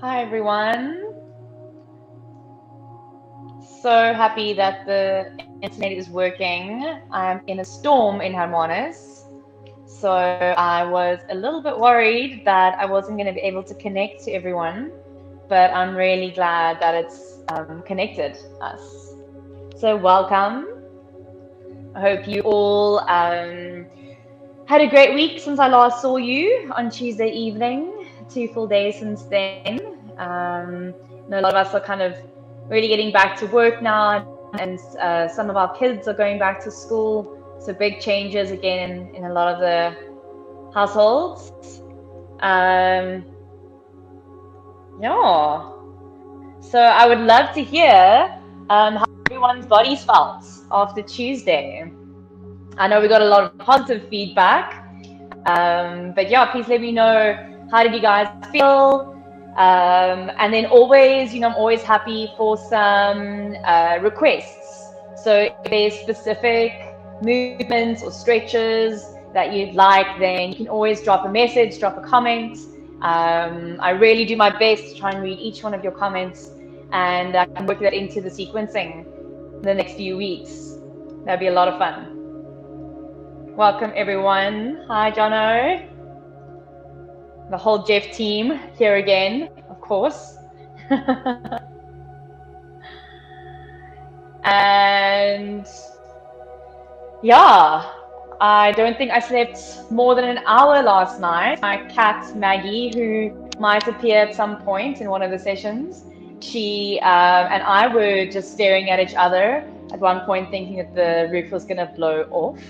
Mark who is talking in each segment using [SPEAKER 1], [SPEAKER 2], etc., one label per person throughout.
[SPEAKER 1] Hi everyone. So happy that the internet is working. I'm in a storm in Hermanus. So I was a little bit worried that I wasn't going to be able to connect to everyone, but I'm really glad that it's connected us. So welcome. I hope you all had a great week since I last saw you on Tuesday evening. 2 full days since then. A lot of us are kind of really getting back to work now, and some of our kids are going back to school. So big changes again in a lot of the households. Yeah. So I would love to hear how everyone's bodies felt after Tuesday. I know we got a lot of positive feedback, but yeah, please let me know, how did you guys feel? And then always, I'm always happy for some requests. So if there's specific movements or stretches that you'd like, then you can always drop a message, drop a comment. I really do my best to try and read each one of your comments, and I can work that into the sequencing in the next few weeks. That'd be a lot of fun. Welcome everyone. Hi Jono. The whole Jeff team here again, of course. And yeah, I don't think I slept more than an hour last night. My cat Maggie, who might appear at some point in one of the sessions, she and I were just staring at each other at one point, thinking that the roof was going to blow off.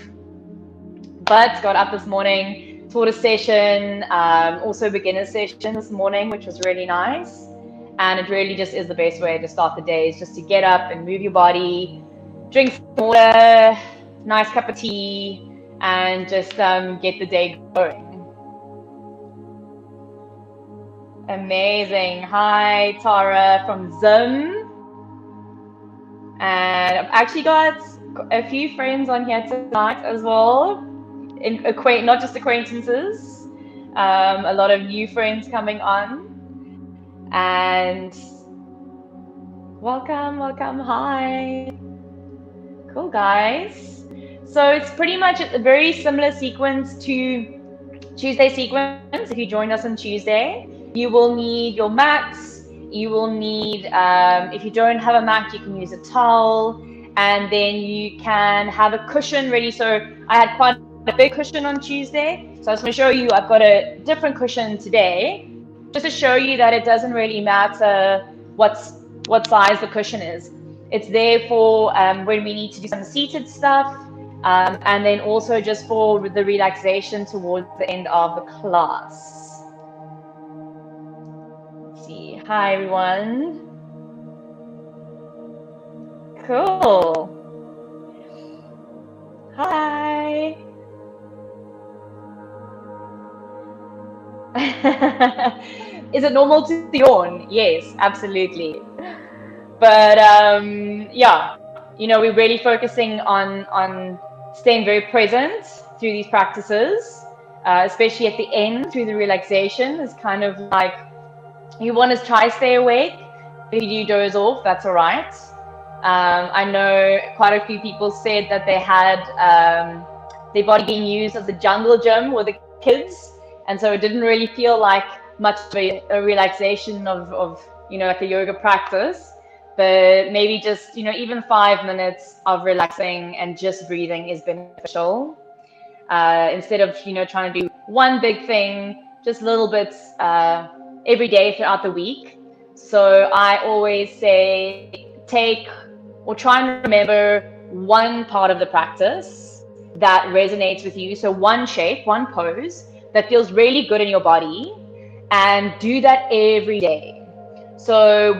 [SPEAKER 1] But got up this morning, taught a session, also beginner session this morning, which was really nice. And it really just is the best way to start the day, is just to get up and move your body, drink some water, nice cup of tea, and just get the day going. Amazing. Hi, Tara from Zim. And I've actually got a few friends on here tonight as well. Not just acquaintances, a lot of new friends coming on. And welcome, hi. Cool, guys. So it's pretty much a very similar sequence to Tuesday sequence. If you joined us on Tuesday, you will need your mats. You will need, if you don't have a mat, you can use a towel, and then you can have a cushion ready. So I had quite a big cushion on Tuesday, so I was going to show you I've got a different cushion today, just to show you that it doesn't really matter what size the cushion is. It's there for when we need to do some seated stuff, and then also just for the relaxation towards the end of the class. Let's see. Hi everyone. Cool. Hi. Is it normal to yawn? Yes, absolutely. But yeah, we're really focusing on staying very present through these practices, especially at the end through the relaxation. It's kind of like you want to try stay awake. If you do doze off, that's all right. I know quite a few people said that they had their body being used as a jungle gym with the kids, and so it didn't really feel like much of a relaxation of like a yoga practice. But maybe just even 5 minutes of relaxing and just breathing is beneficial, instead of trying to do one big thing, just little bits every day throughout the week. So I always say take or try and remember one part of the practice that resonates with you. So one shape, one pose that feels really good in your body, and do that every day. So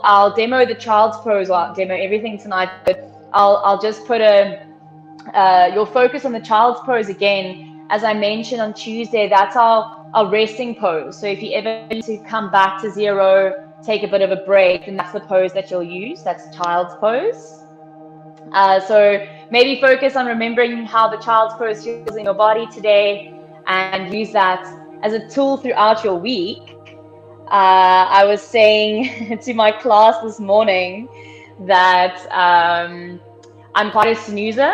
[SPEAKER 1] I'll demo the child's pose, or I'll demo everything tonight, but I'll just put your focus on the child's pose again. As I mentioned on Tuesday, that's our resting pose. So if you ever need to come back to zero, take a bit of a break, and that's the pose that you'll use. That's child's pose. So maybe focus on remembering how the child's pose feels in your body today, and use that as a tool throughout your week. I was saying to my class this morning that I'm quite a snoozer.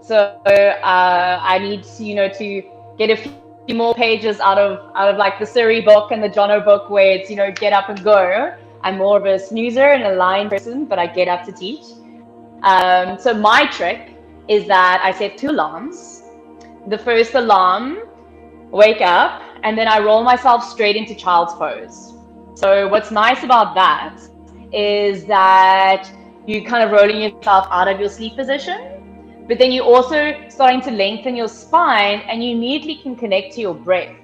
[SPEAKER 1] So I need to, to get a few more pages out of like the Surrey book and the Jono book where it's, get up and go. I'm more of a snoozer and a line person, but I get up to teach. So my trick is that I set 2 alarms. The first alarm, wake up, and then I roll myself straight into child's pose. So what's nice about that is that you kind of rolling yourself out of your sleep position, but then you're also starting to lengthen your spine, and you immediately can connect to your breath.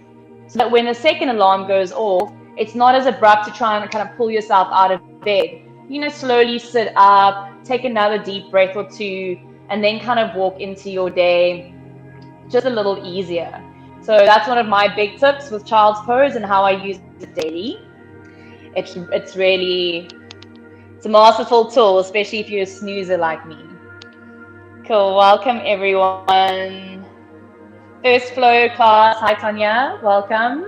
[SPEAKER 1] So that when the second alarm goes off, it's not as abrupt to try and kind of pull yourself out of bed. Slowly sit up, take another deep breath or 2, and then kind of walk into your day just a little easier. So that's one of my big tips with child's pose and how I use it daily. It's a masterful tool, especially if you're a snoozer like me. Cool, welcome everyone. First flow class, hi Tanya, welcome.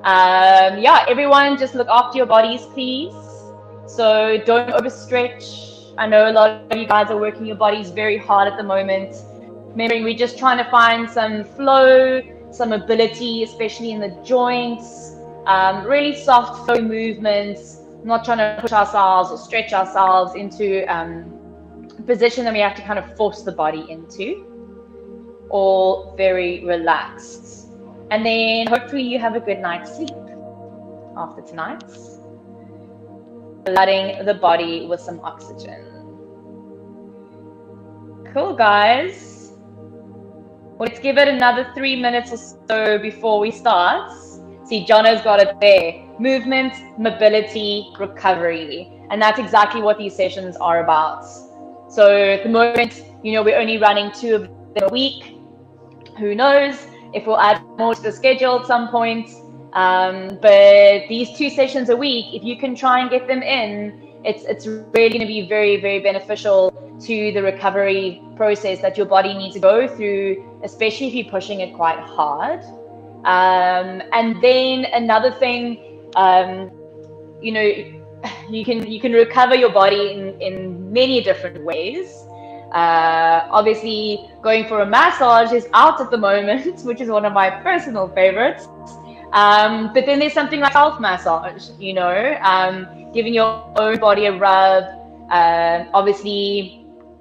[SPEAKER 1] Everyone just look after your bodies, please. So don't overstretch. I know a lot of you guys are working your bodies very hard at the moment. Remembering we're just trying to find some flow, some mobility, especially in the joints, really soft flow movements, not trying to push ourselves or stretch ourselves into a position that we have to kind of force the body into. All very relaxed. And then hopefully you have a good night's sleep after tonight. Flooding the body with some oxygen. Cool, guys. Let's give it another 3 minutes or so before we start. See, Jono's got it there. Movement, mobility, recovery. And that's exactly what these sessions are about. So at the moment, we're only running 2 of them a week. Who knows if we'll add more to the schedule at some point. But these 2 sessions a week, if you can try and get them in, it's really going to be very, very beneficial to the recovery process that your body needs to go through, especially if you're pushing it quite hard. And then another thing, you can recover your body in many different ways. Obviously, going for a massage is out at the moment, which is one of my personal favorites. But then there's something like self-massage, giving your own body a rub, obviously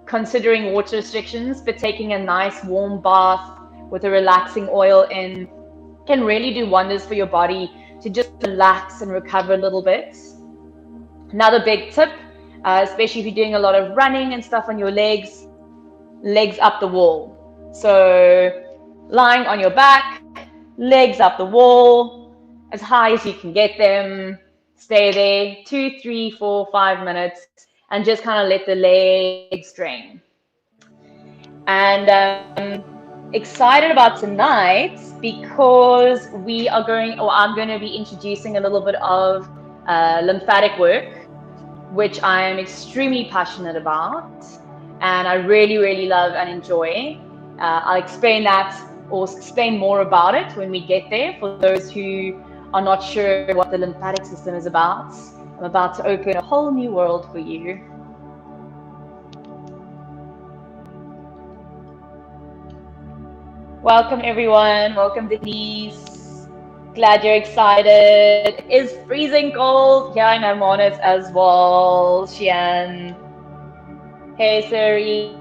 [SPEAKER 1] considering water restrictions, but taking a nice warm bath with a relaxing oil in can really do wonders for your body to just relax and recover a little bit. Another big tip, especially if you're doing a lot of running and stuff on your legs up the wall. So lying on your back, legs up the wall, as high as you can get them. Stay there 2, 3, 4, 5 minutes and just kind of let the legs drain. And excited about tonight because I'm going to be introducing a little bit of lymphatic work, which I am extremely passionate about and I really, really love and enjoy. I'll explain that or explain more about it when we get there for those who are not sure what the lymphatic system is about. I'm about to open a whole new world for you. Welcome everyone, welcome Denise. Glad you're excited. It is freezing cold. Yeah, and I'm on it as well. Xian. Hey, Siri.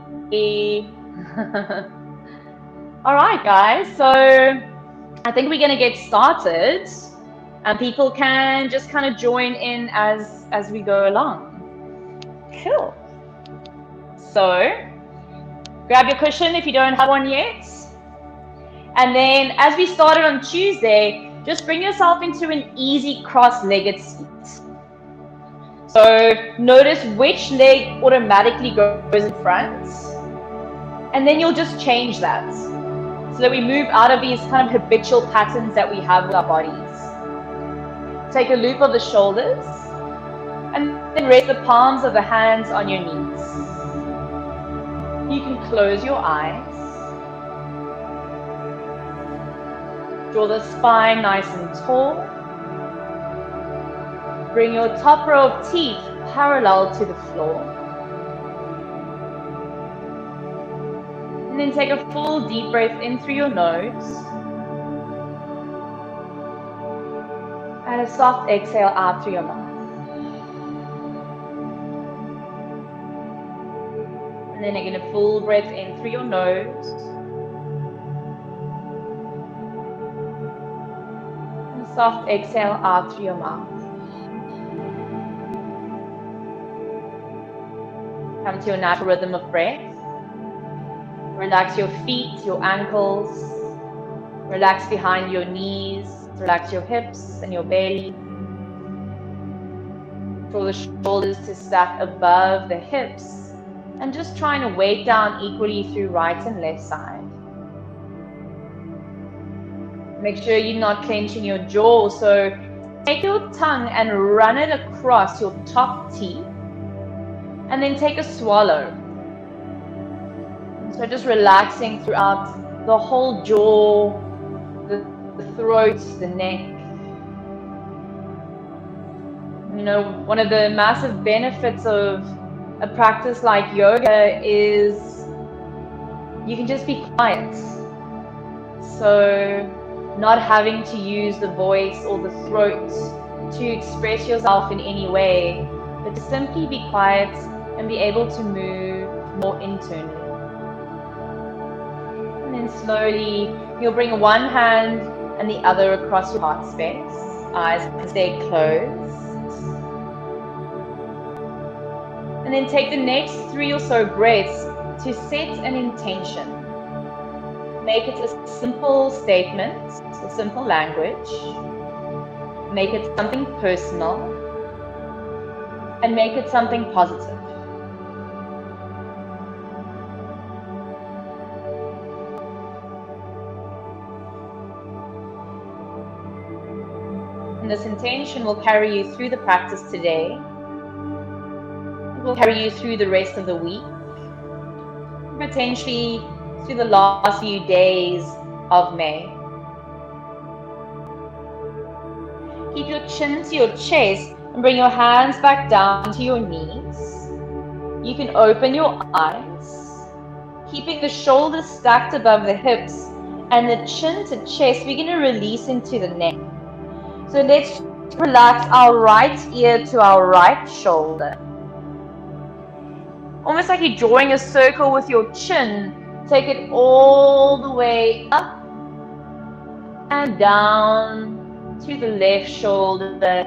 [SPEAKER 1] All right, guys. So I think we're going to get started, and people can just kind of join in as we go along. Cool. So grab your cushion if you don't have one yet. And then as we started on Tuesday, just bring yourself into an easy cross-legged seat. So notice which leg automatically goes in front. And then you'll just change that so that we move out of these kind of habitual patterns that we have with our bodies. Take a loop of the shoulders and then rest the palms of the hands on your knees. You can close your eyes. Draw the spine nice and tall. Bring your top row of teeth parallel to the floor. And then take a full deep breath in through your nose. And a soft exhale out through your mouth. And then again, a full breath in through your nose. And a soft exhale out through your mouth. Come to your natural rhythm of breath. Relax your feet, your ankles. Relax behind your knees. Relax your hips and your belly. Draw the shoulders to stack above the hips. And just trying to weight down equally through right and left side. Make sure you're not clenching your jaw. So take your tongue and run it across your top teeth. And then take a swallow. So just relaxing throughout the whole jaw, the throat, the neck. You know, one of the massive benefits of a practice like yoga is you can just be quiet. So not having to use the voice or the throat to express yourself in any way, but to simply be quiet and be able to move more internally. And then slowly, you'll bring one hand and the other across your heart space. Eyes can stay closed. And then take the next 3 or so breaths to set an intention. Make it a simple statement, a simple language. Make it something personal. And make it something positive. This intention will carry you through the practice today. It will carry you through the rest of the week, potentially through the last few days of May. Keep your chin to your chest and bring your hands back down to your knees. You can open your eyes, keeping the shoulders stacked above the hips and the chin to chest. We're going to release into the neck. So let's relax our right ear to our right shoulder. Almost like you're drawing a circle with your chin. Take it all the way up and down to the left shoulder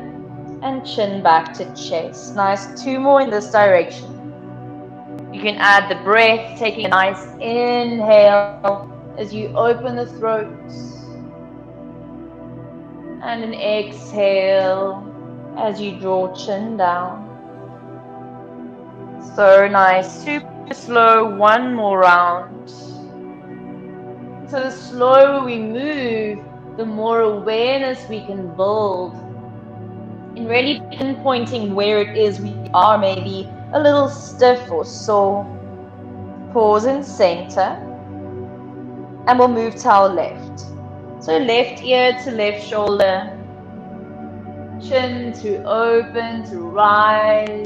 [SPEAKER 1] and chin back to chest. Nice, 2 more in this direction. You can add the breath, taking a nice inhale as you open the throat. And an exhale as you draw chin down. So nice, super slow, 1 more round. So the slower we move, the more awareness we can build in really pinpointing where it is we are maybe a little stiff or sore. Pause in center, and we'll move to our left. So left ear to left shoulder, chin to open to rise,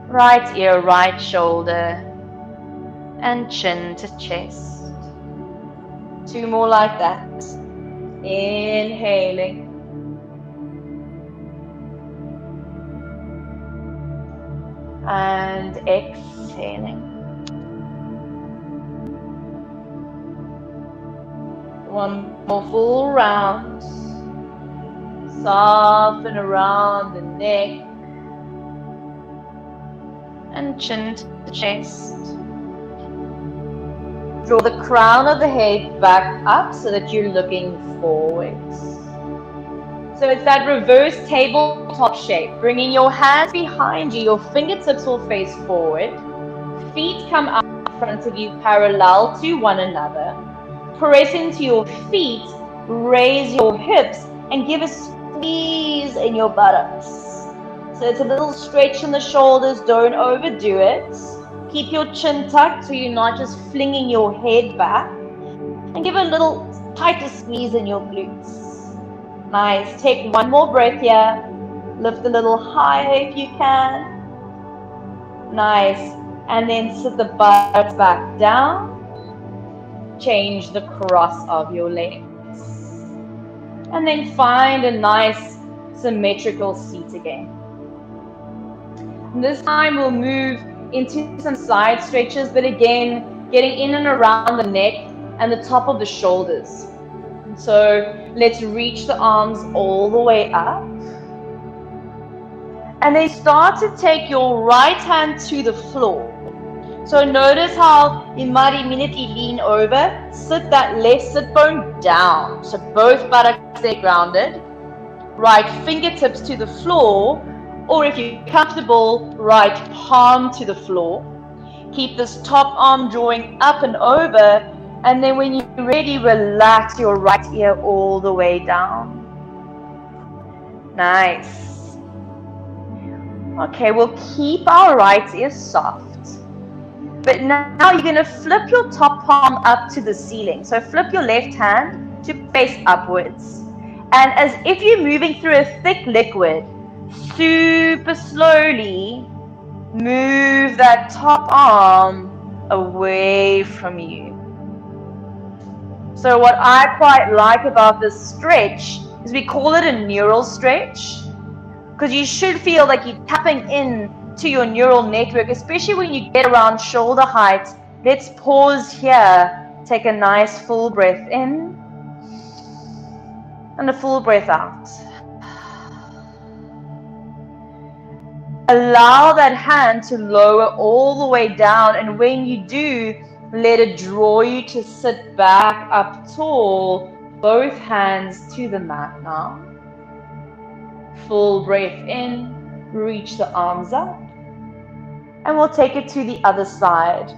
[SPEAKER 1] right ear, right shoulder, and chin to chest. 2 more like that. Inhaling. And exhaling. 1 more full round. Soften around the neck and chin to the chest. Draw the crown of the head back up so that you're looking forwards. So it's that reverse tabletop shape, bringing your hands behind you, your fingertips will face forward, feet come up in front of you parallel to one another. Press into your feet, raise your hips, and give a squeeze in your buttocks. So it's a little stretch in the shoulders, don't overdo it. Keep your chin tucked so you're not just flinging your head back. And give a little tighter squeeze in your glutes. Nice. Take 1 more breath here. Lift a little higher if you can. Nice. And then sit the buttocks back down. Change the cross of your legs. And then find a nice symmetrical seat again. And this time we'll move into some side stretches, but again, getting in and around the neck and the top of the shoulders. So let's reach the arms all the way up. And then start to take your right hand to the floor. So notice how you might immediately lean over, sit that left sit bone down. So both buttocks stay grounded. Right fingertips to the floor, or if you're comfortable, right palm to the floor. Keep this top arm drawing up and over, and then when you're ready, relax your right ear all the way down. Nice. Okay, we'll keep our right ear soft. But now you're going to flip your top palm up to the ceiling. So flip your left hand to face upwards. And as if you're moving through a thick liquid, super slowly move that top arm away from you. So what I quite like about this stretch is we call it a neural stretch, because you should feel like you're tapping in to your neural network, especially when you get around shoulder height. Let's pause here. Take a nice full breath in and a full breath out. Allow that hand to lower all the way down, and when you do, let it draw you to sit back up tall, both hands to the mat now. Full breath in, reach the arms up, and we'll take it to the other side.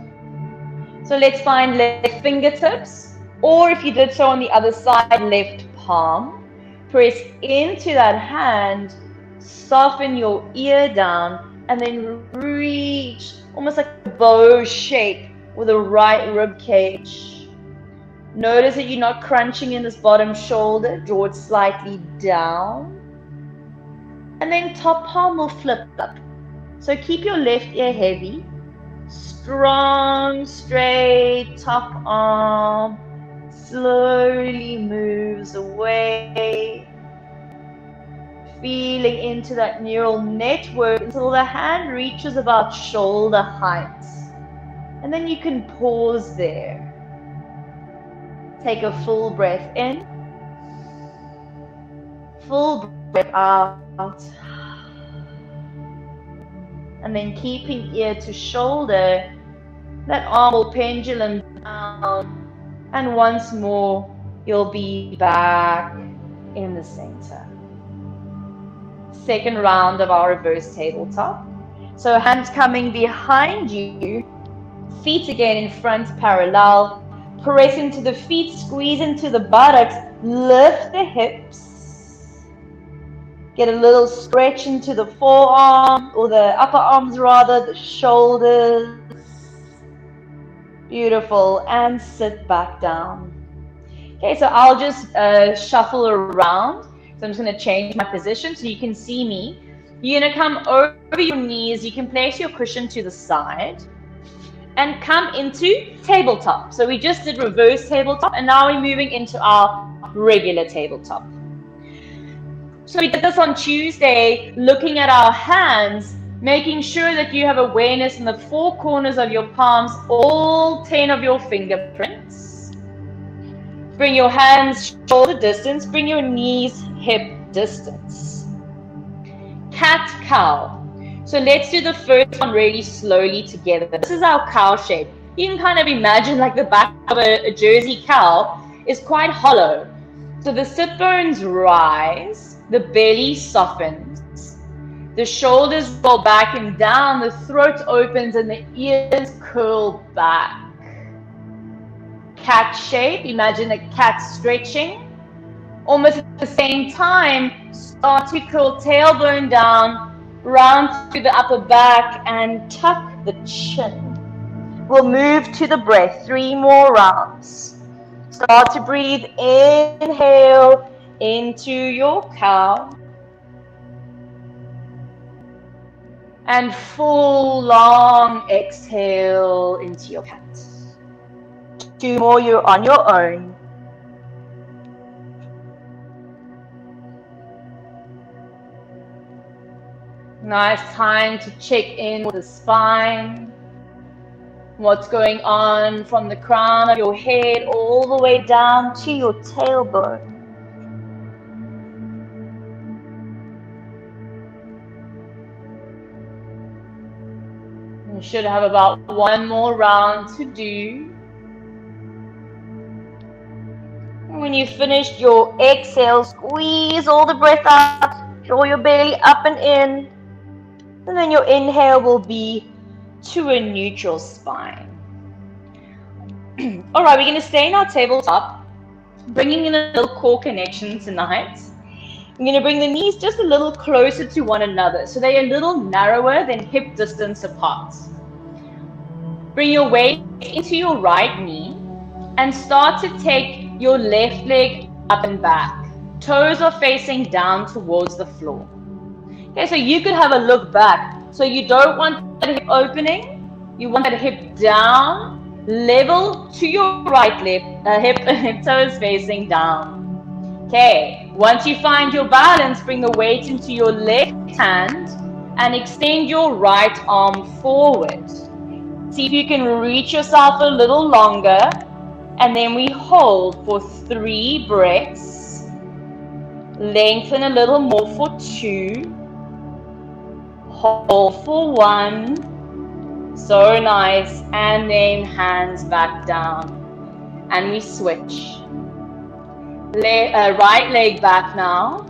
[SPEAKER 1] So let's find left fingertips, or if you did so on the other side, left palm. Press into that hand, soften your ear down, and then reach almost like a bow shape with the right rib cage. Notice that you're not crunching in this bottom shoulder. Draw it slightly down. And then top palm will flip up. So keep your left ear heavy. Strong, straight top arm. Slowly moves away. Feeling into that neural network until the hand reaches about shoulder height. And then you can pause there. Take a full breath in. Full breath out. And then keeping ear to shoulder, that arm will pendulum down. And once more, you'll be back in the center. Second round of our reverse tabletop. So hands coming behind you, feet again in front parallel. Press into the feet, squeeze into the buttocks, lift the hips. Get a little stretch into the forearm, or the upper arms rather, the shoulders. Beautiful. And sit back down. Okay, so I'll just shuffle around. So I'm just going to change my position so you can see me. You're going to come over your knees. You can place your cushion to the side and come into tabletop. So we just did reverse tabletop, and now we're moving into our regular tabletop. So we did this on Tuesday, looking at our hands, making sure that you have awareness in the four corners of your palms, all 10 of your fingerprints. Bring your hands shoulder distance, bring your knees hip distance. Cat cow. So let's do the first one really slowly together. This is our cow shape. You can kind of imagine like the back of a Jersey cow is quite hollow. So the sit bones rise, the belly softens, the shoulders roll back and down, the throat opens, and the ears curl back. Cat shape, imagine a cat stretching. Almost at the same time, start to curl tailbone down, round through the upper back, and tuck the chin. We'll move to the breath, 3 more rounds. Start to breathe, inhale into your cow. And full long exhale into your cat. 2 more, you're on your own. Nice time to check in with the spine. What's going on from the crown of your head all the way down to your tailbone. You should have about 1 more round to do. And when you've finished your exhale, squeeze all the breath out, draw your belly up and in. And then your inhale will be to a neutral spine. All right, we're going to stay in our tabletop, bringing in a little core connection tonight. I'm going to bring the knees just a little closer to one another, so they're a little narrower than hip distance apart. Bring your weight into your right knee and start to take your left leg up and back. Toes are facing down towards the floor. Okay, so you could have a look back. So you don't want that hip opening. You want that hip down, level to your right hip toes facing down. Okay, once you find your balance, bring the weight into your left hand and extend your right arm forward. See if you can reach yourself a little longer. And then we hold for 3 breaths. Lengthen a little more for 2. Hold for 1. So nice. And then hands back down. And we switch. Right leg back now.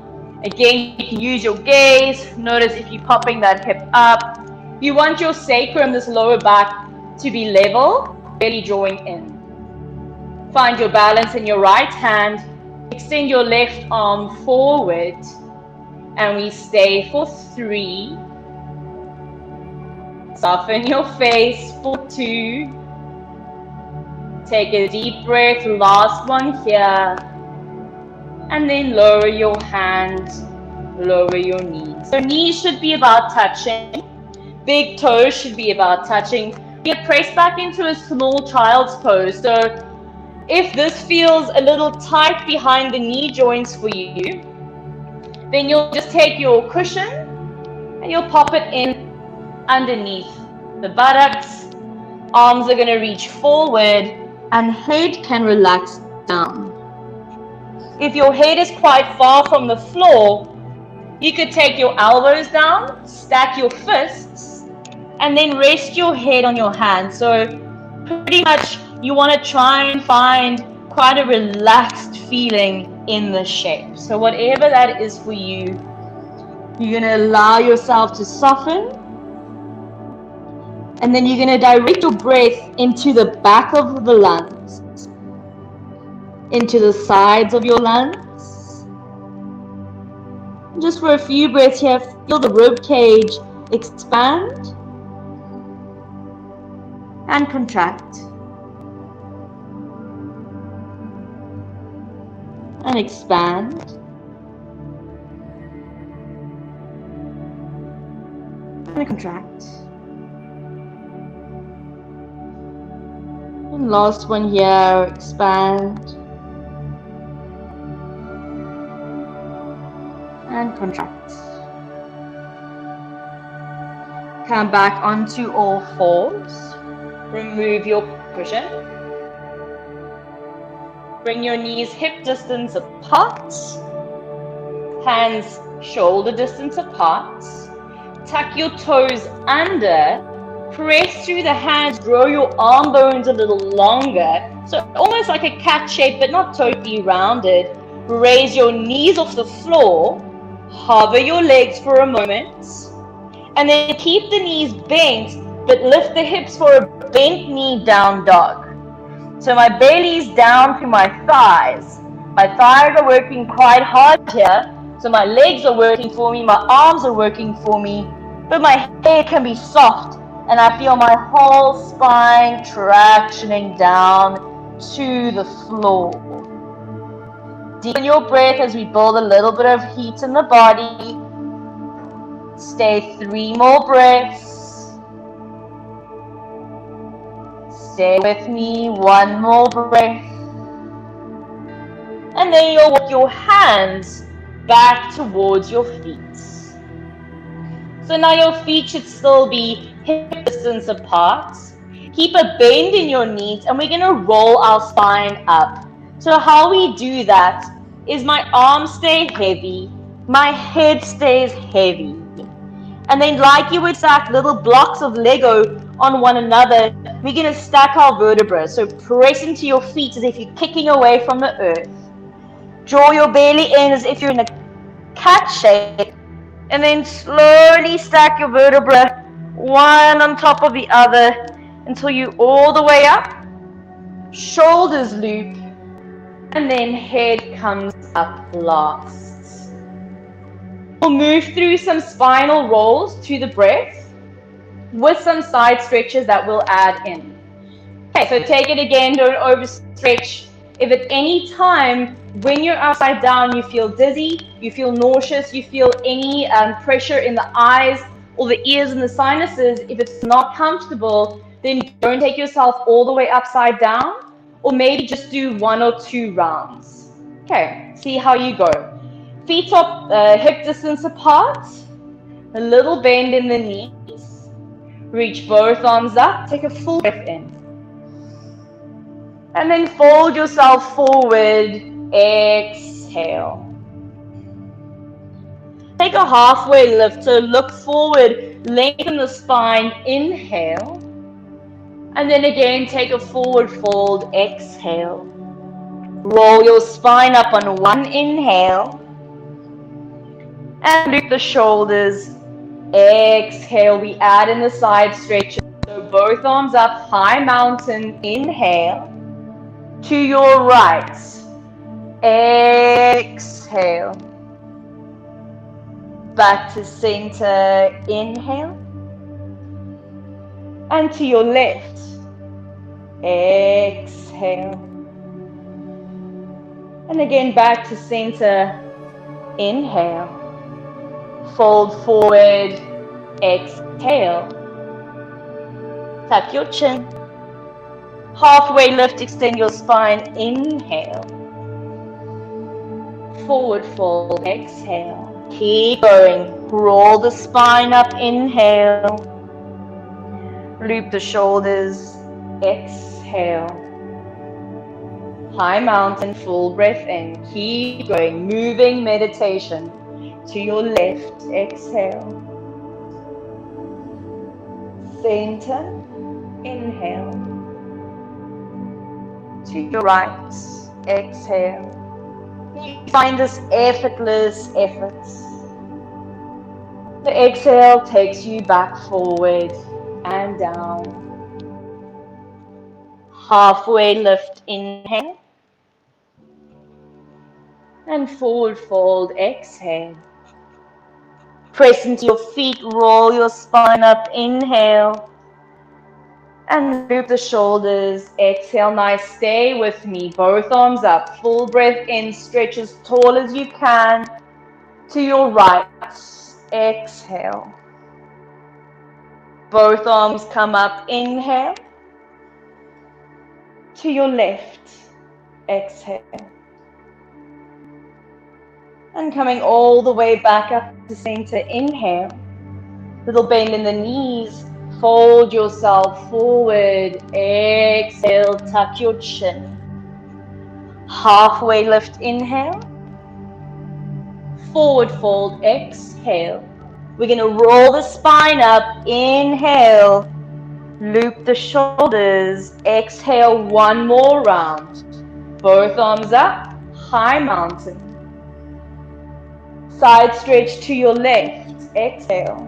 [SPEAKER 1] Again, you can use your gaze. Notice if you're popping that hip up. You want your sacrum, this lower back, to be level, really drawing in. Find your balance in your right hand. Extend your left arm forward. And we stay for 3. Soften your face for 2. Take a deep breath, last one here. And then lower your hand, lower your knees. So knees should be about touching. Big toes should be about touching. Get pressed back into a small child's pose. So if this feels a little tight behind the knee joints for you, then you'll just take your cushion and you'll pop it in underneath the buttocks. Arms are going to reach forward and head can relax down. If your head is quite far from the floor, you could take your elbows down, stack your fists, and then rest your head on your hands. So pretty much you want to try and find quite a relaxed feeling in the shape. So whatever that is for you, you're going to allow yourself to soften. And then you're going to direct your breath into the back of the lungs, into the sides of your lungs. Just for a few breaths here, feel the rib cage expand and contract. And expand. And contract. And last one here, expand. And contract. Come back onto all fours. Remove your cushion. Bring your knees hip distance apart. Hands shoulder distance apart. Tuck your toes under. Press through the hands. Grow your arm bones a little longer. So almost like a cat shape, but not totally rounded. Raise your knees off the floor. Hover your legs for a moment. And then keep the knees bent, but lift the hips for a bent knee down dog. So my belly's down to my thighs. My thighs are working quite hard here. So my legs are working for me, my arms are working for me, but my head can be soft. And I feel my whole spine tractioning down to the floor. Deepen your breath as we build a little bit of heat in the body. Stay 3 more breaths. Stay with me, 1 more breath. And then you'll walk your hands back towards your feet. So now your feet should still be hip distance apart. Keep a bend in your knees, and we're going to roll our spine up. So how we do that is my arms stay heavy, my head stays heavy. And then like you would stack little blocks of Lego on one another, we're going to stack our vertebrae. So press into your feet as if you're kicking away from the earth. Draw your belly in as if you're in a cat shape. And then slowly stack your vertebrae one on top of the other until you're all the way up. Shoulders loop. And then head comes up last. We'll move through some spinal rolls to the breath with some side stretches that we'll add in. Okay, so take it again, don't overstretch. If at any time when you're upside down you feel dizzy, you feel nauseous, you feel any pressure in the eyes or the ears and the sinuses, if it's not comfortable, then don't take yourself all the way upside down, or maybe just do 1 or 2 rounds. Okay, see how you go. Feet up, hip distance apart, a little bend in the knees. Reach both arms up, take a full breath in. And then fold yourself forward, exhale. Take a halfway lift, so look forward, lengthen the spine, inhale. And then again, take a forward fold, exhale. Roll your spine up on 1 inhale. And loop the shoulders, exhale. We add in the side stretches, so both arms up, high mountain, inhale. To your right, exhale. Back to center, inhale. And to your left, exhale. And again back to center, inhale. Fold forward, exhale. Tuck your chin. Halfway lift, extend your spine, inhale. Forward fold, exhale. Keep going. Roll the spine up, inhale. Loop the shoulders, exhale. High mountain, full breath in. Keep going. Moving meditation. To your left, exhale. Center, inhale. To your right, exhale. You find this effortless effort. The exhale takes you back forward and down. Halfway lift, inhale. And forward fold, exhale. Press into your feet, roll your spine up, inhale. And loop the shoulders, exhale. Nice, stay with me. Both arms up, full breath in, stretch as tall as you can. To your right, exhale. Both arms come up, inhale. To your left, exhale. And coming all the way back up to center, inhale. Little bend in the knees. Fold yourself forward, exhale, tuck your chin. Halfway lift, inhale. Forward fold, exhale. We're going to roll the spine up, inhale. Loop the shoulders, exhale, 1 more round. Both arms up, high mountain. Side stretch to your left, exhale.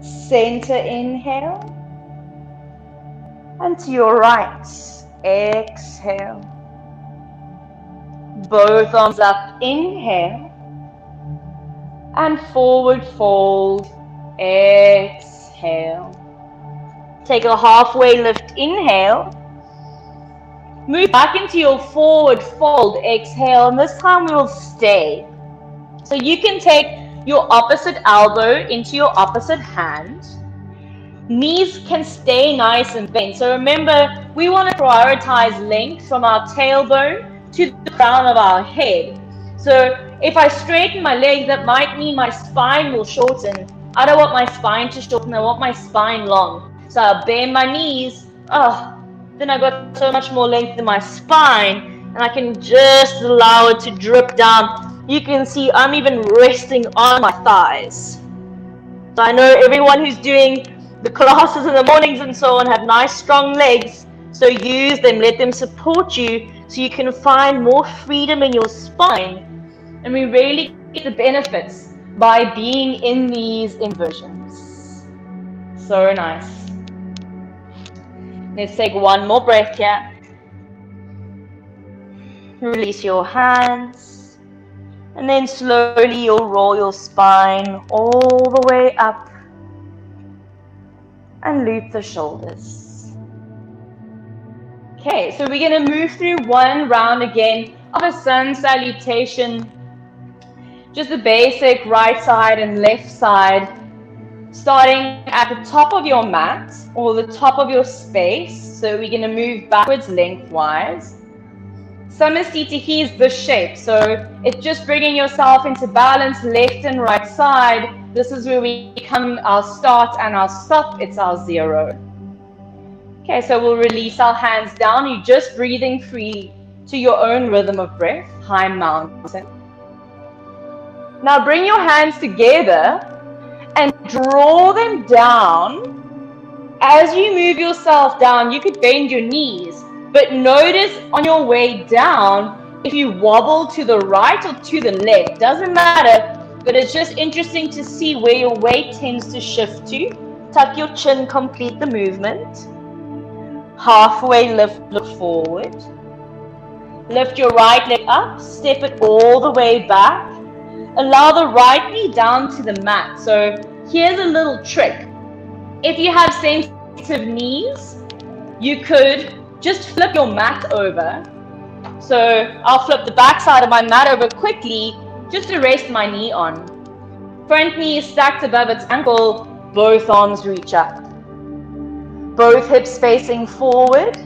[SPEAKER 1] Center, inhale. And to your right, exhale. Both arms up, inhale. And forward fold, exhale. Take a halfway lift, inhale. Move back into your forward fold, exhale. And this time we will stay. So you can take your opposite elbow into your opposite hand. Knees can stay nice and bent. So remember, we want to prioritize length from our tailbone to the crown of our head. So if I straighten my legs, that might mean my spine will shorten. I don't want my spine to shorten, I want my spine long. So I'll bend my knees. Then I got so much more length in my spine, and I can just allow it to drip down. You can see I'm even resting on my thighs. So I know everyone who's doing the classes in the mornings and so on have nice strong legs, so use them, let them support you so you can find more freedom in your spine. And we really get the benefits by being in these inversions. So nice. Let's take one more breath here. Release your hands, and then slowly you'll roll your spine all the way up and loop the shoulders. Okay, so we're going to move through one round again of a sun salutation. Just the basic right side and left side, starting at the top of your mat or the top of your space. So we're going to move backwards lengthwise. Samasthiti here is this shape, so it's just bringing yourself into balance left and right side. This is where we come our start and our stop. It's our 0. Okay, so we'll release our hands down. You're just breathing free to your own rhythm of breath, high mountain. Now bring your hands together and draw them down. As you move yourself down, you could bend your knees, but notice on your way down, if you wobble to the right or to the left, doesn't matter, but it's just interesting to see where your weight tends to shift to. Tuck your chin, complete the movement. Halfway lift, look forward. Lift your right leg up, step it all the way back. Allow the right knee down to the mat. So here's a little trick. If you have sensitive knees, you could just flip your mat over. So I'll flip the back side of my mat over quickly just to rest my knee on. Front knee is stacked above its ankle, both arms reach up. Both hips facing forward.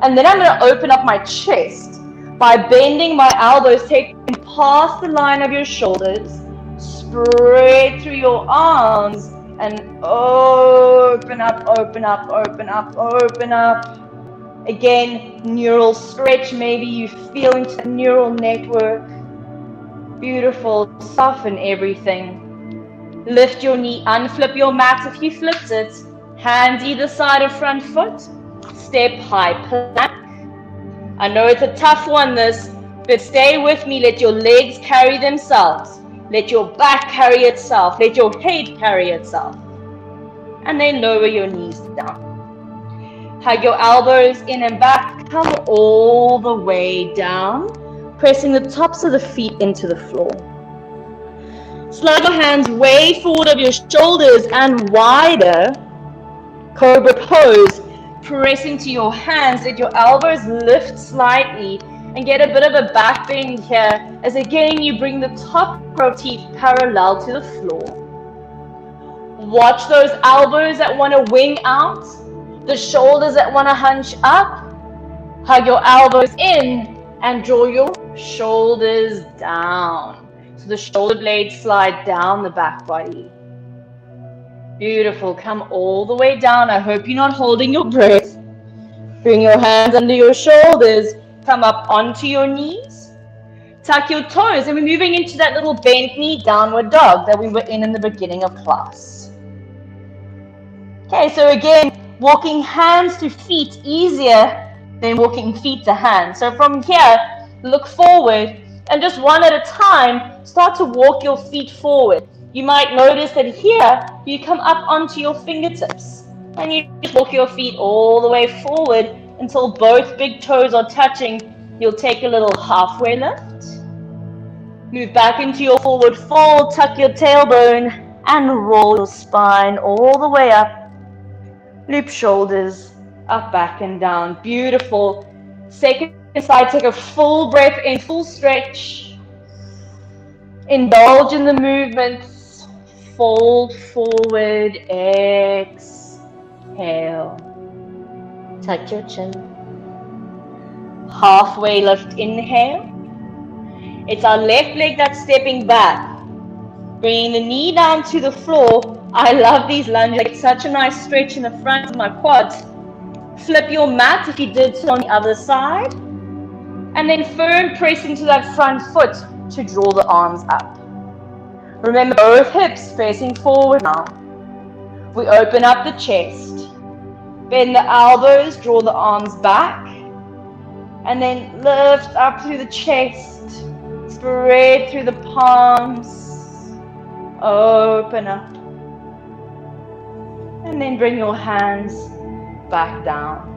[SPEAKER 1] And then I'm going to open up my chest by bending my elbows, taking past the line of your shoulders, spread through your arms, and open up, open up, open up, open up. Again, neural stretch, maybe you feel into the neural network. Beautiful, soften everything. Lift your knee, unflip your mat if you flipped it. Hands either side of front foot. Step high plank. I know it's a tough one this, but stay with me. Let your legs carry themselves. Let your back carry itself. Let your head carry itself. And then lower your knees down. Hug your elbows in and back. Come all the way down, pressing the tops of the feet into the floor. Slide your hands way forward of your shoulders and wider. Cobra pose. Pressing to your hands. Let your elbows lift slightly and get a bit of a back bend here as again you bring the top of teeth parallel to the floor. Watch those elbows that want to wing out, the shoulders that want to hunch up. Hug your elbows in and draw your shoulders down. So the shoulder blades slide down the back body. Beautiful. Come all the way down. I hope you're not holding your breath. Bring your hands under your shoulders. Come up onto your knees. Tuck your toes. And we're moving into that little bent knee downward dog that we were in the beginning of class. Okay, so again, walking hands to feet easier than walking feet to hands. So from here, look forward and just one at a time, start to walk your feet forward. You might notice that here, you come up onto your fingertips and you just walk your feet all the way forward until both big toes are touching. You'll take a little halfway lift. Move back into your forward fold, tuck your tailbone and roll your spine all the way up. Loop shoulders, up, back and down. Beautiful. Second side, take a full breath in, full stretch. Indulge in the movements. Fold forward. Exhale. Tuck your chin. Halfway lift. Inhale. It's our left leg that's stepping back. Bringing the knee down to the floor. I love these lunges. It's such a nice stretch in the front of my quads. Flip your mat if you did so on the other side. And then firm press into that front foot to draw the arms up. Remember both hips facing forward now. We open up the chest. Bend the elbows, draw the arms back. And then lift up through the chest. Spread through the palms. Open up. And then bring your hands back down.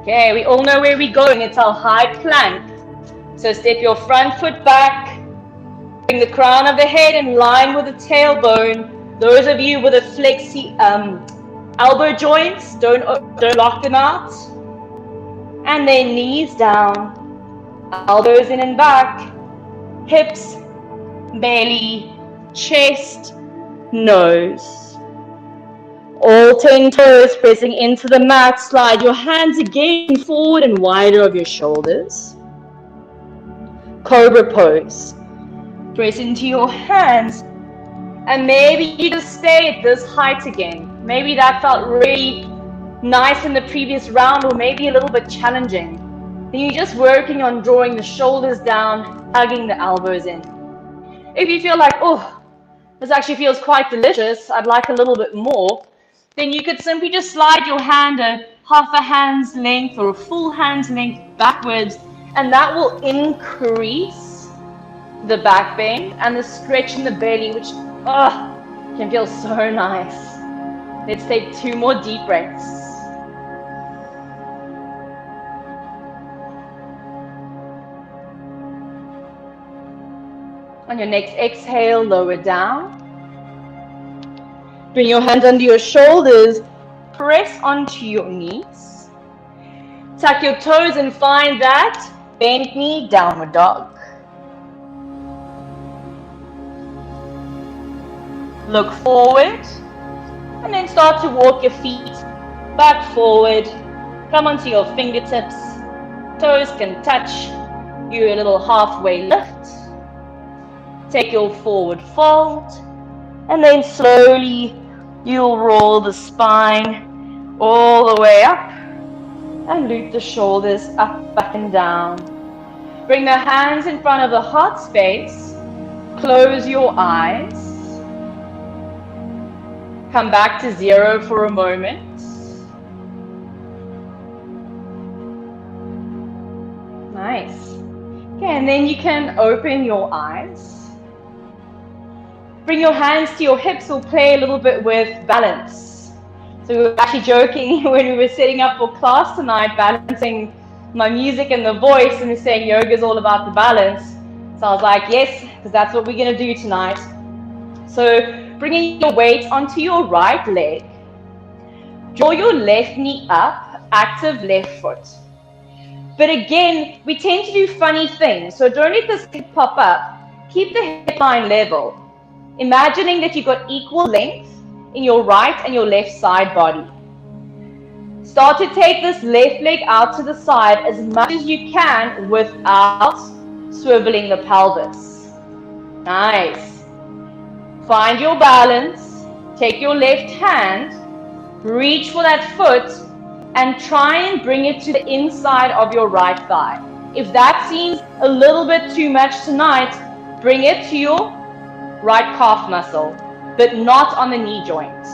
[SPEAKER 1] Okay, we all know where we're going. It's our high plank. So step your front foot back. Bring the crown of the head in line with the tailbone. Those of you with a flexi elbow joints, don't lock them out. And then knees down. Elbows in and back. Hips, belly, chest, nose. All 10 toes pressing into the mat. Slide your hands again forward and wider of your shoulders. Cobra pose. Press into your hands. And maybe you just stay at this height again. Maybe that felt really nice in the previous round, or maybe a little bit challenging. Then you're just working on drawing the shoulders down, hugging the elbows in. If you feel like, oh, this actually feels quite delicious, I'd like a little bit more, then you could simply just slide your hand a half a hand's length or a full hand's length backwards, and that will increase the back bend and the stretch in the belly, which can feel so nice. Let's take 2 more deep breaths. On your next exhale, lower down. Bring your hands under your shoulders, press onto your knees. Tuck your toes and find that bent knee downward dog. Look forward and then start to walk your feet back forward. Come onto your fingertips. Toes can touch. Do a little halfway lift. Take your forward fold and then slowly you'll roll the spine all the way up and loop the shoulders up, back and down. Bring the hands in front of the heart space. Close your eyes. Come back to 0 for a moment. Nice. Okay, and then you can open your eyes. Bring your hands to your hips. We'll play a little bit with balance. So we were actually joking when we were setting up for class tonight, balancing my music and the voice, and we're saying yoga is all about the balance. So I was like, yes, because that's what we're going to do tonight. So bringing your weight onto your right leg. Draw your left knee up, active left foot. But again, we tend to do funny things. So don't let this hip pop up. Keep the hip line level. Imagining that you've got equal length in your right and your left side body. Start to take this left leg out to the side as much as you can without swiveling the pelvis. Nice. Find your balance. Take your left hand, reach for that foot, and try and bring it to the inside of your right thigh. If that seems a little bit too much tonight, bring it to your right calf muscle, but not on the knee joint.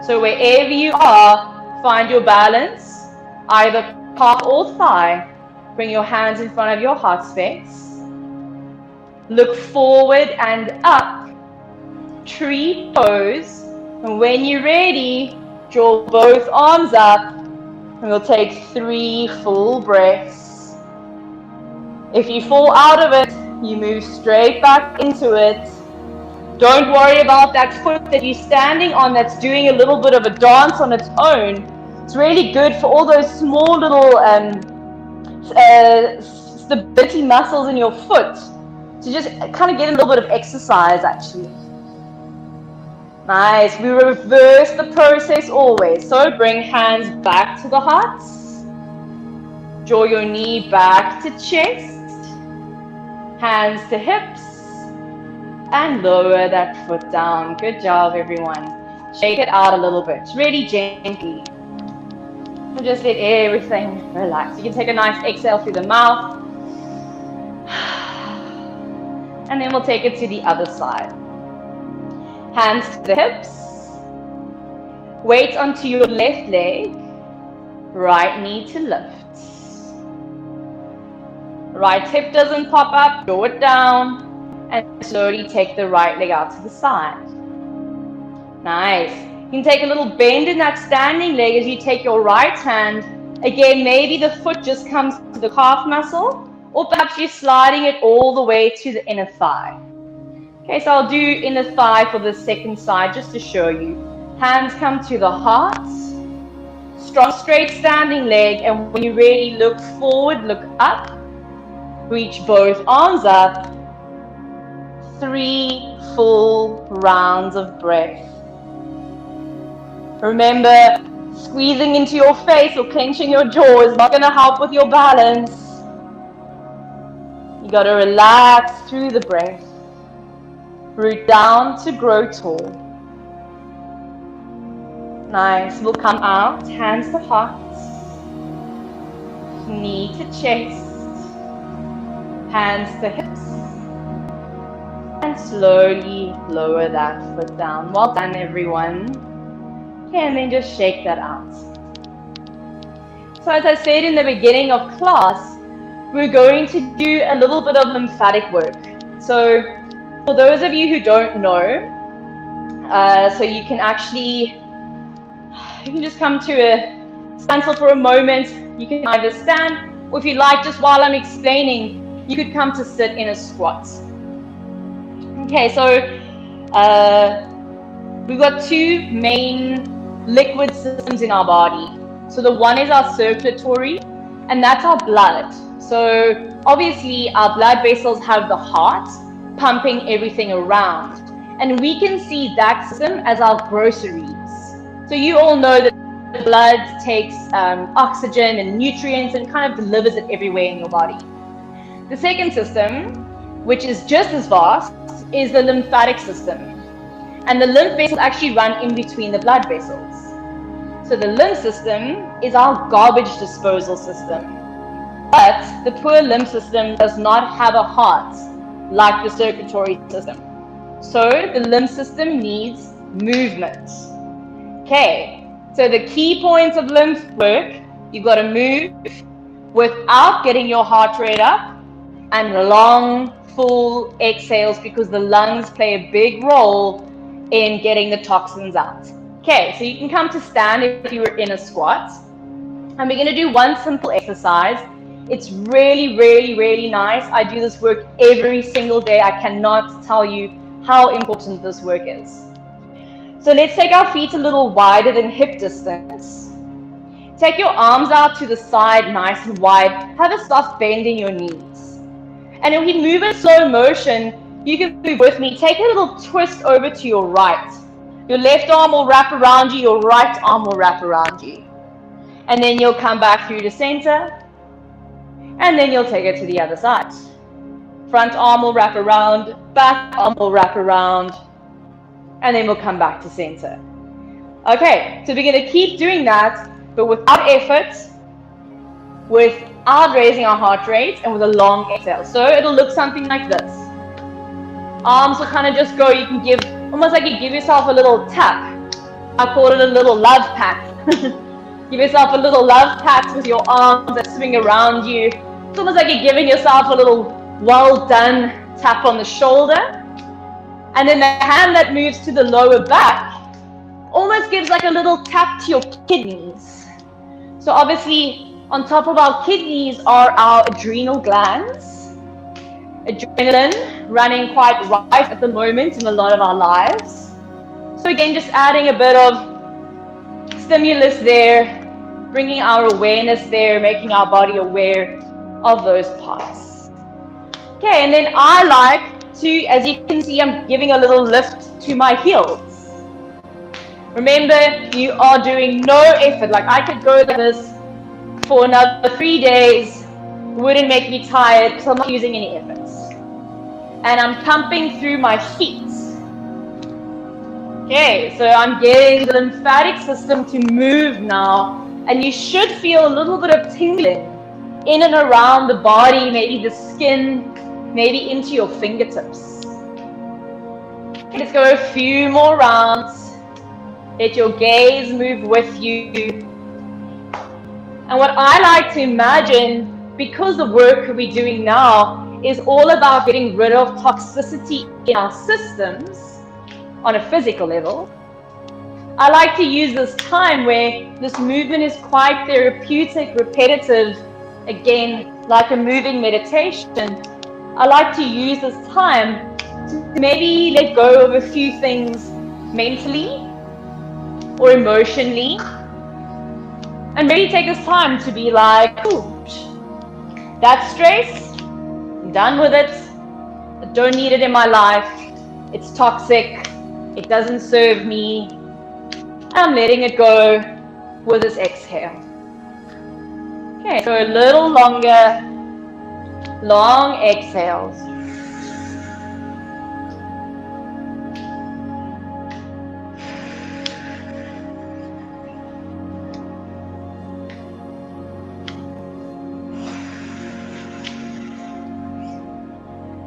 [SPEAKER 1] So wherever you are, find your balance, either calf or thigh. Bring your hands in front of your heart space. Look forward and up, tree pose. And when you're ready, draw both arms up, and we'll take 3 full breaths. If you fall out of it, you move straight back into it. Don't worry about that foot that you're standing on that's doing a little bit of a dance on its own. It's really good for all those small little stability muscles in your foot. to just kind of get a little bit of exercise actually. Nice. We reverse the process always. So bring hands back to the heart. Draw your knee back to chest. Hands to hips. And lower that foot down. Good job, everyone. Shake it out a little bit, really gently. And just let everything relax. You can take a nice exhale through the mouth. And then we'll take it to the other side. Hands to the hips. Weight onto your left leg. Right knee to lift. Right hip doesn't pop up, draw it down. And slowly take the right leg out to the side. Nice. You can take a little bend in that standing leg as you take your right hand. Again, maybe the foot just comes to the calf muscle, or perhaps you're sliding it all the way to the inner thigh. Okay, so I'll do inner thigh for the second side just to show you. Hands come to the heart. Strong, straight standing leg. And when you really look forward, look up. Reach both arms up. 3 full rounds of breath. Remember, squeezing into your face or clenching your jaw is not going to help with your balance. You got to relax through the breath. Root down to grow tall. Nice. We'll come out, hands to heart, knee to chest, hands to hips, and slowly lower that foot down. Well done, everyone. Okay, and then just shake that out. So as I said in the beginning of class, we're going to do a little bit of lymphatic work. So for those of you who don't know, so you can just come to a standstill for a moment. You can either stand, or if you like, just while I'm explaining, you could come to sit in a squat. Okay, so we've got 2 main liquid systems in our body. So the one is our circulatory, and that's our blood. So obviously our blood vessels have the heart pumping everything around, and we can see that system as our groceries. So you all know that the blood takes oxygen and nutrients and kind of delivers it everywhere in your body. The second system, which is just as vast, is the lymphatic system. And the lymph vessels actually run in between the blood vessels. So the lymph system is our garbage disposal system. But the poor lymph system does not have a heart like the circulatory system. So the lymph system needs movement. Okay, so the key points of lymph work, you've got to move without getting your heart rate up, and long, full exhales, because the lungs play a big role in getting the toxins out. Okay, so you can come to stand if you were in a squat. And we're going to do one simple exercise. It's really, really, really nice. I do this work every single day. I cannot tell you how important this work is. So let's take our feet a little wider than hip distance. Take your arms out to the side, nice and wide. Have a soft bend in your knees. And if we move in slow motion, you can move with me. Take a little twist over to your right. Your left arm will wrap around you, your right arm will wrap around you. And then you'll come back through to center. And then you'll take it to the other side. Front arm will wrap around, back arm will wrap around, and then we'll come back to center. Okay, so we're going to keep doing that, but without effort, without raising our heart rate, and with a long exhale. So it'll look something like this. Arms will kind of just go, you can give, almost like you give yourself a little tap. I call it a little love pat. Give yourself a little love pat with your arms that swing around you. It's almost like you're giving yourself a little well done tap on the shoulder. And then the hand that moves to the lower back almost gives like a little tap to your kidneys. So obviously on top of our kidneys are our adrenal glands. Adrenaline running quite rife at the moment in a lot of our lives. So again, just adding a bit of stimulus there, bringing our awareness there, making our body aware of those parts. Okay, and then I like to, as you can see, I'm giving a little lift to my heels. Remember, you are doing no effort. Like I could go like this for another 3 days, wouldn't make me tired because I'm not using any efforts. And I'm pumping through my feet. Okay, so I'm getting the lymphatic system to move now, and you should feel a little bit of tingling in and around the body, maybe the skin, maybe into your fingertips. Okay, let's go a few more rounds. Let your gaze move with you. And what I like to imagine, because the work we're doing now is all about getting rid of toxicity in our systems on a physical level, I like to use this time where this movement is quite therapeutic, repetitive, again, like a moving meditation. I like to use this time to maybe let go of a few things mentally or emotionally, and really take this time to be like, ooh, that stress, I'm done with it. I don't need it in my life. It's toxic. It doesn't serve me. I'm letting it go with this exhale. Okay, so a little longer, long exhales.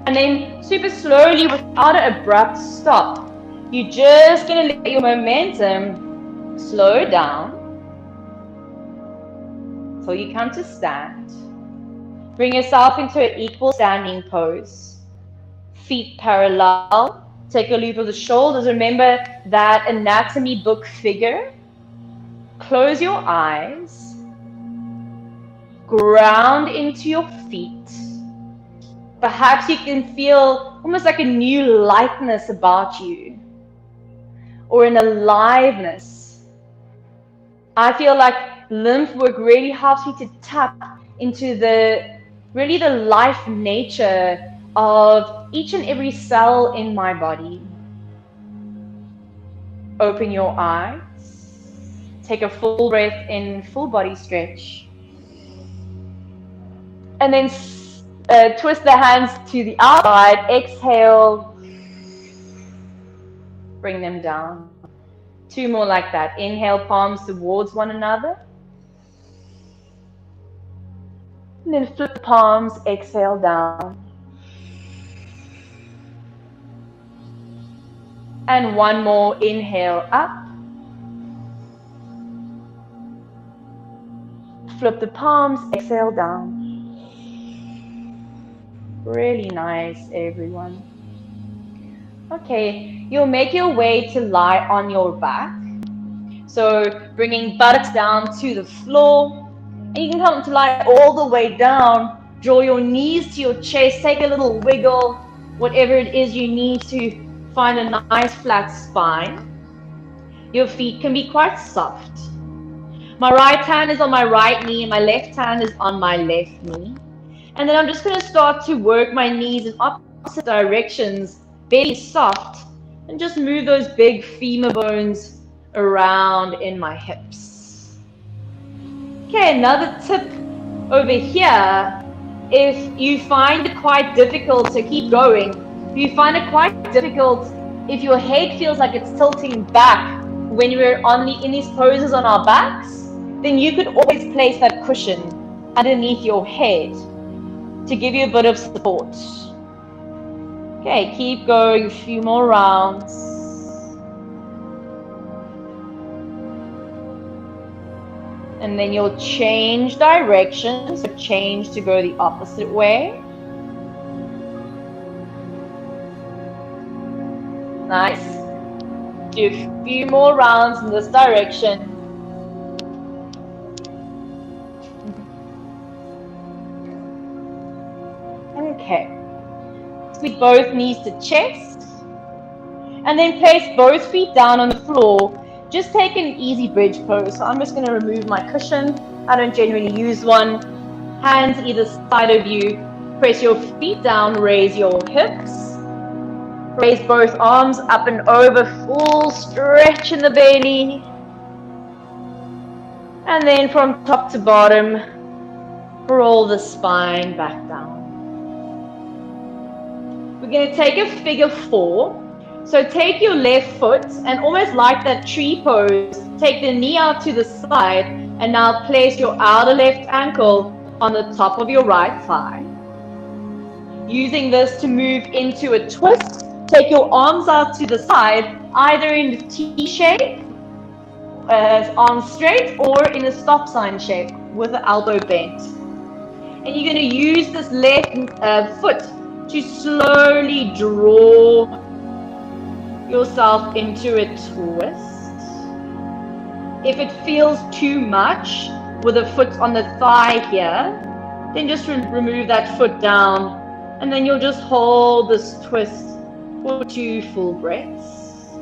[SPEAKER 1] And then super slowly, without an abrupt stop, you're just going to let your momentum slow down so you come to stand. Bring yourself into an equal standing pose. Feet parallel. Take a loop of the shoulders. Remember that anatomy book figure. Close your eyes. Ground into your feet. Perhaps you can feel almost like a new lightness about you, or an aliveness. I feel like lymph work really helps me to tap into the life nature of each and every cell in my body. Open your eyes. Take a full breath in, full body stretch. And then twist the hands to the outside. Exhale. Bring them down. 2 more like that. Inhale, palms towards one another. And then flip the palms, exhale down. And 1 more, inhale up. Flip the palms, exhale down. Really nice, everyone. Okay, you'll make your way to lie on your back. So bringing buttocks down to the floor. And you can come to lie all the way down. Draw your knees to your chest. Take a little wiggle. Whatever it is you need to find a nice flat spine. Your feet can be quite soft. My right hand is on my right knee and my left hand is on my left knee. And then I'm just going to start to work my knees in opposite directions, belly soft, and just move those big femur bones around in my hips. Okay, another tip over here, if you find it quite difficult to keep going, if you find it quite difficult, if your head feels like it's tilting back when we're in these poses on our backs, then you could always place that cushion underneath your head to give you a bit of support. Okay, keep going, a few more rounds. And then you'll change direction, so change to go the opposite way. Nice. Do a few more rounds in this direction. Okay. Squeeze both knees to chest. And then place both feet down on the floor. Just take an easy bridge pose. So I'm just going to remove my cushion. I don't generally use one. Hands either side of you. Press your feet down, raise your hips. Raise both arms up and over, full stretch in the belly. And then from top to bottom, roll the spine back down. We're going to take a figure 4. So take your left foot and almost like that tree pose, take the knee out to the side and now place your outer left ankle on the top of your right thigh. Using this to move into a twist, take your arms out to the side, either in the T shape, arms straight, or in a stop sign shape with the elbow bent. And you're going to use this left foot to slowly draw yourself into a twist. If it feels too much with the foot on the thigh here, then just remove that foot down, and then you'll just hold this twist for 2 full breaths.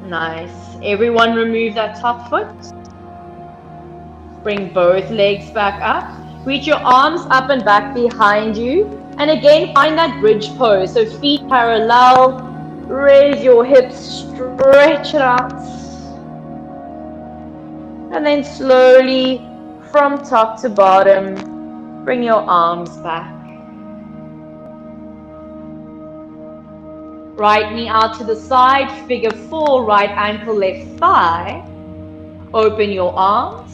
[SPEAKER 1] Nice. Everyone remove that top foot. Bring both legs back up. Reach your arms up and back behind you. And again, find that bridge pose. So feet parallel. Raise your hips, stretch it out. And then slowly, from top to bottom, bring your arms back. Right knee out to the side, figure 4, right ankle, left thigh. Open your arms.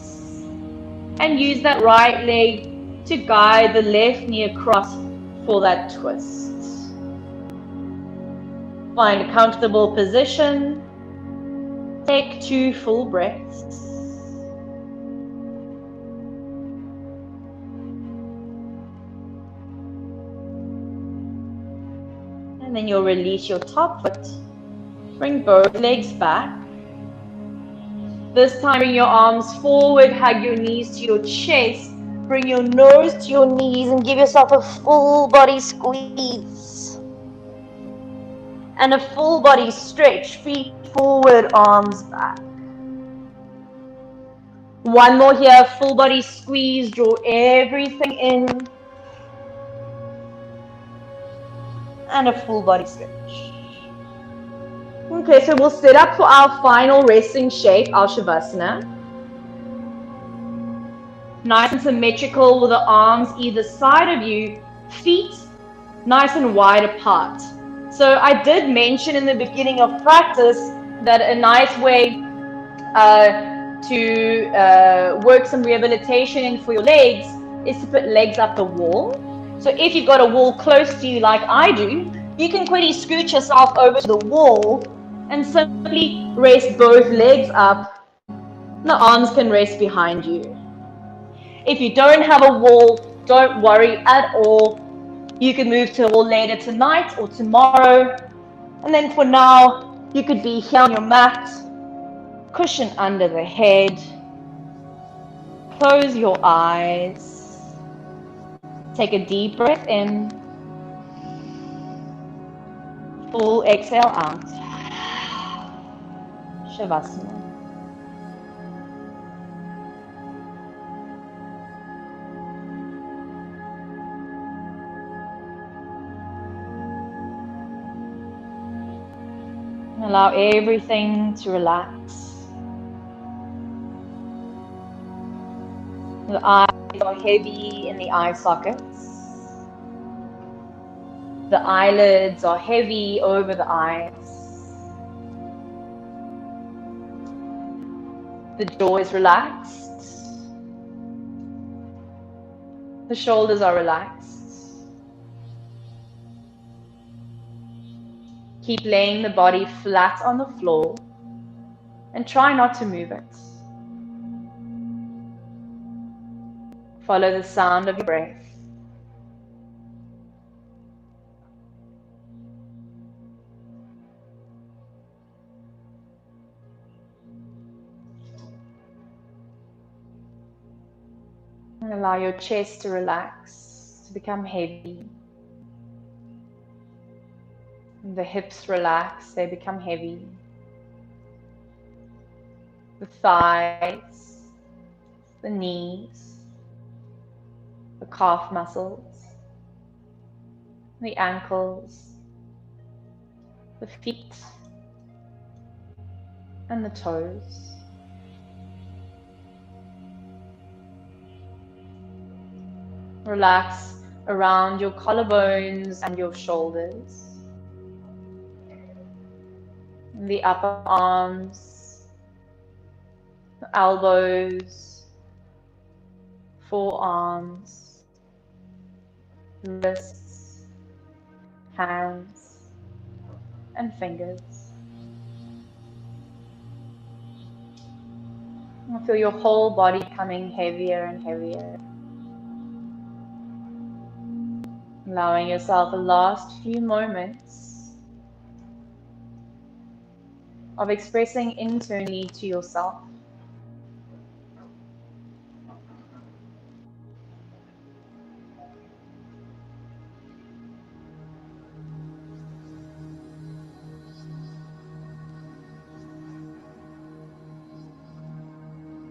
[SPEAKER 1] And use that right leg to guide the left knee across for that twist. Find a comfortable position. Take 2 full breaths. And then you'll release your top foot. Bring both legs back. This time, bring your arms forward, hug your knees to your chest, bring your nose to your knees and give yourself a full body squeeze. And a full body stretch, feet forward, arms back. One more here, full body squeeze, draw everything in. And a full body stretch. Okay, so we'll sit up for our final resting shape, our Shavasana. Nice and symmetrical with the arms either side of you, feet nice and wide apart. So I did mention in the beginning of practice that a nice way to work some rehabilitation for your legs is to put legs up the wall. So if you've got a wall close to you like I do, you can quickly scoot yourself over to the wall and simply rest both legs up. The arms can rest behind you. If you don't have a wall, don't worry at all. You can move to a wall later tonight or tomorrow. And then for now, you could be here on your mat, cushion under the head. Close your eyes. Take a deep breath in. Full exhale out. Shavasana. Allow everything to relax. The eyes are heavy in the eye sockets. The eyelids are heavy over the eyes. The jaw is relaxed. The shoulders are relaxed. Keep laying the body flat on the floor and try not to move it. Follow the sound of your breath. And allow your chest to relax, to become heavy. And the hips relax, they become heavy. the thighs, the knees, the calf muscles, the ankles, the feet, and the toes. Relax around your collarbones and your shoulders, the upper arms, the elbows, forearms, wrists, hands, and fingers. And feel your whole body becoming heavier and heavier. Allowing yourself the last few moments of expressing internally to yourself.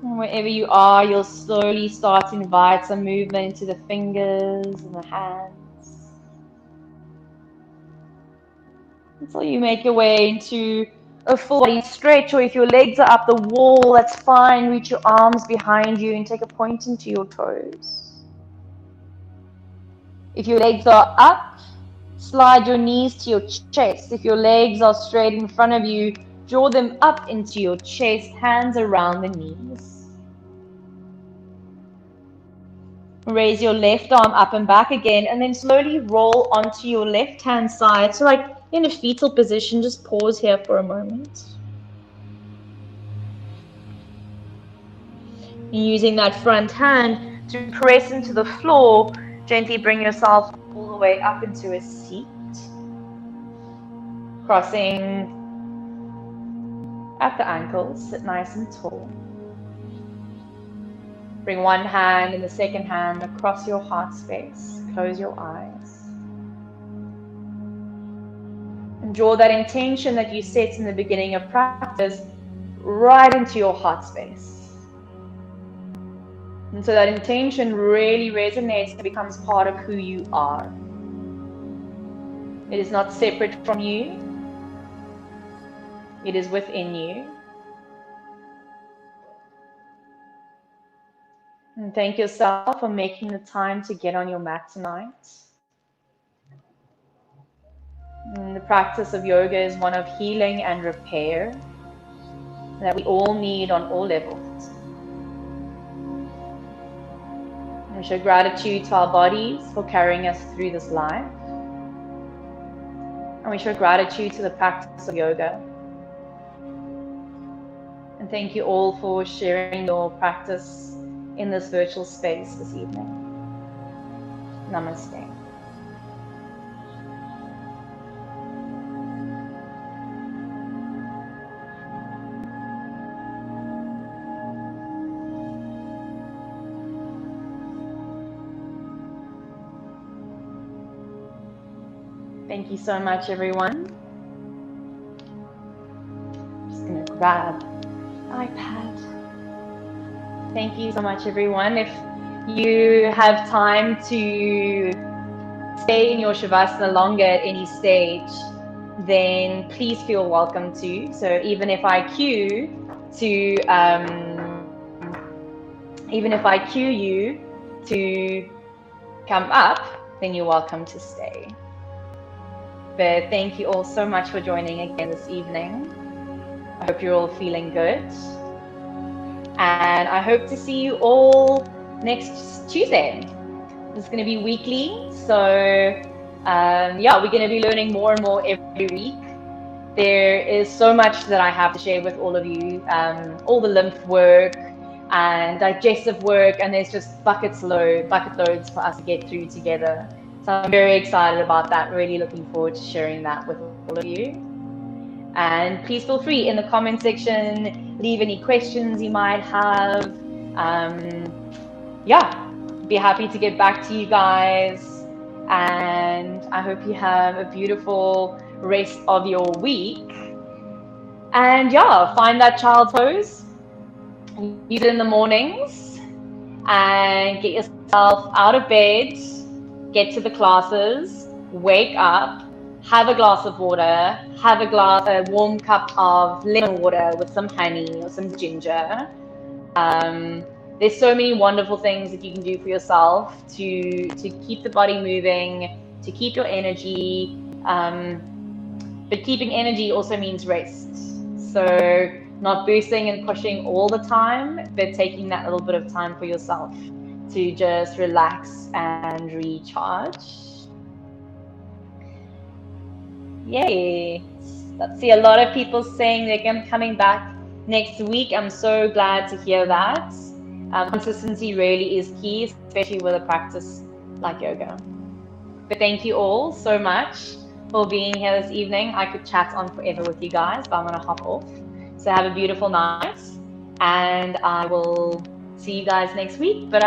[SPEAKER 1] And wherever you are, you'll slowly start to invite some movement into the fingers and the hands, until you make your way into a full body stretch, or if your legs are up the wall, that's fine. Reach your arms behind you and take a point into your toes. If your legs are up, slide your knees to your chest. If your legs are straight in front of you, draw them up into your chest, hands around the knees. Raise your left arm up and back again, and then slowly roll onto your left hand side. So like in a fetal position, just pause here for a moment. And using that front hand to press into the floor, gently bring yourself all the way up into a seat. Crossing at the ankles, sit nice and tall. Bring one hand and the second hand across your heart space. Close your eyes. And draw that intention that you set in the beginning of practice right into your heart space. And so that intention really resonates and becomes part of who you are. It is not separate from you. It is within you. And thank yourself for making the time to get on your mat tonight. And the practice of yoga is one of healing and repair that we all need on all levels. We show gratitude to our bodies for carrying us through this life. And we show gratitude to the practice of yoga. And thank you all for sharing your practice in this virtual space this evening. Namaste. Thank you so much, everyone. I'm just going to grab iPad. Thank you so much, everyone. If you have time to stay in your Shavasana longer at any stage, then please feel welcome to. So even if I cue you to come up, then you're welcome to stay. But thank you all so much for joining again this evening. I hope you're all feeling good. And I hope to see you all next Tuesday. It's going to be weekly. So yeah, we're going to be learning more and more every week. There is so much that I have to share with all of you. All the lymph work and digestive work. And there's just bucket loads for us to get through together. So I'm very excited about that. Really looking forward to sharing that with all of you. And please feel free in the comment section, leave any questions you might have. Yeah, be happy to get back to you guys. And I hope you have a beautiful rest of your week. And yeah, find that child's pose use it in the mornings and get yourself out of bed, get to the classes, wake up, have a glass of water, have a warm cup of lemon water with some honey or some ginger. There's so many wonderful things that you can do for yourself to keep the body moving, to keep your energy. But keeping energy also means rest. So not boosting and pushing all the time, but taking that little bit of time for yourself to just relax and recharge. Yay. Let's see, a lot of people saying they're coming back next week. I'm so glad to hear that. Consistency really is key, especially with a practice like yoga. But thank you all so much for being here this evening. I could chat on forever with you guys, but I'm going to hop off. So have a beautiful night, and I will see you guys next week, but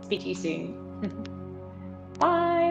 [SPEAKER 1] speak to you soon. Bye.